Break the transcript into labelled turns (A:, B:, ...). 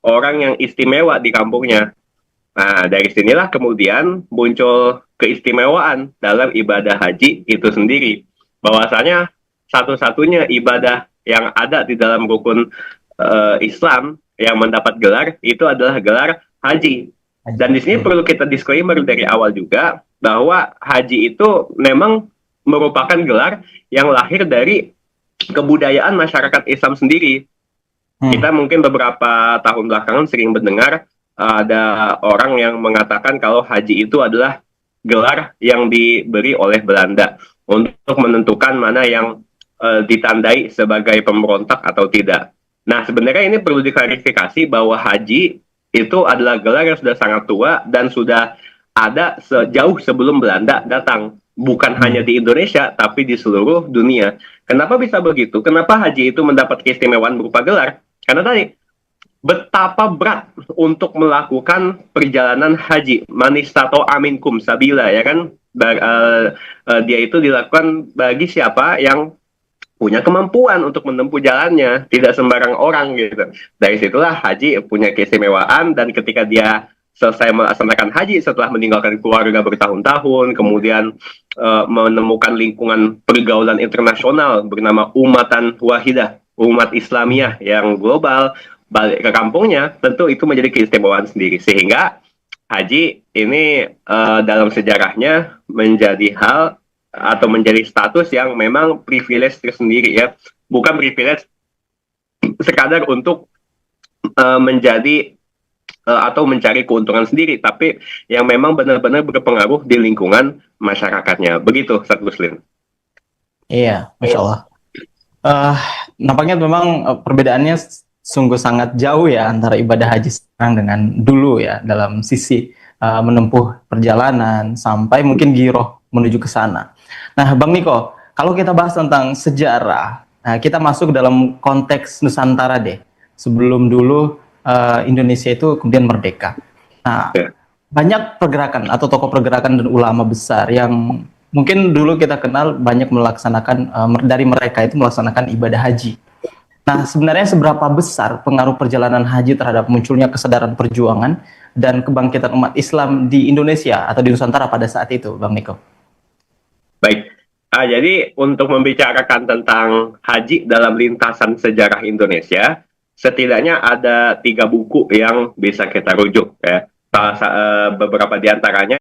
A: orang yang istimewa di kampungnya. Nah, dari sinilah kemudian muncul keistimewaan dalam ibadah haji itu sendiri. Bahwasanya satu-satunya ibadah yang ada di dalam rukun Islam yang mendapat gelar itu adalah gelar haji. Dan di sini perlu kita disclaimer dari awal juga bahwa haji itu memang merupakan gelar yang lahir dari kebudayaan masyarakat Islam sendiri. Kita mungkin beberapa tahun belakangan sering mendengar ada orang yang mengatakan kalau haji itu adalah gelar yang diberi oleh Belanda untuk menentukan mana yang ditandai sebagai pemberontak atau tidak. Nah, sebenarnya ini perlu diklarifikasi bahwa haji itu adalah gelar yang sudah sangat tua dan sudah ada sejauh sebelum Belanda datang. Bukan hanya di Indonesia, tapi di seluruh dunia. Kenapa bisa begitu? Kenapa haji itu mendapat keistimewaan berupa gelar? Karena tadi betapa berat untuk melakukan perjalanan haji. Manistato aminkum sabila, ya kan? Dia itu dilakukan bagi siapa yang punya kemampuan untuk menempuh jalannya, tidak sembarang orang gitu. Dari situlah haji punya keistimewaan, dan ketika dia selesai melaksanakan haji setelah meninggalkan keluarga bertahun-tahun, kemudian menemukan lingkungan pergaulan internasional bernama umatan wahidah, umat Islamiyah yang global, balik ke kampungnya, tentu itu menjadi keistimewaan sendiri. Sehingga haji ini dalam sejarahnya menjadi hal atau menjadi status yang memang privilege tersendiri, ya, bukan privilege sekadar untuk menjadi atau mencari keuntungan sendiri, tapi yang memang benar-benar berpengaruh di lingkungan masyarakatnya. Begitu, Ustaz Muslim.
B: Iya, Masya Allah. Eh, Nampaknya memang perbedaannya sungguh sangat jauh ya antara ibadah haji sekarang dengan dulu ya, dalam sisi menempuh perjalanan sampai mungkin giroh menuju ke sana. Nah, Bang Niko, kalau kita bahas tentang sejarah, nah kita masuk dalam konteks Nusantara deh. Sebelum dulu Indonesia itu kemudian merdeka. Nah,
A: Ya.
B: banyak pergerakan atau tokoh pergerakan dan ulama besar yang mungkin dulu kita kenal banyak melaksanakan dari mereka itu melaksanakan ibadah haji. Nah, sebenarnya seberapa besar pengaruh perjalanan haji terhadap munculnya kesadaran perjuangan dan kebangkitan umat Islam di Indonesia atau di Nusantara pada saat itu, Bang Niko?
A: Baik. Jadi untuk membicarakan tentang haji dalam lintasan sejarah Indonesia, setidaknya ada 3 buku yang bisa kita rujuk, ya. Beberapa di antaranya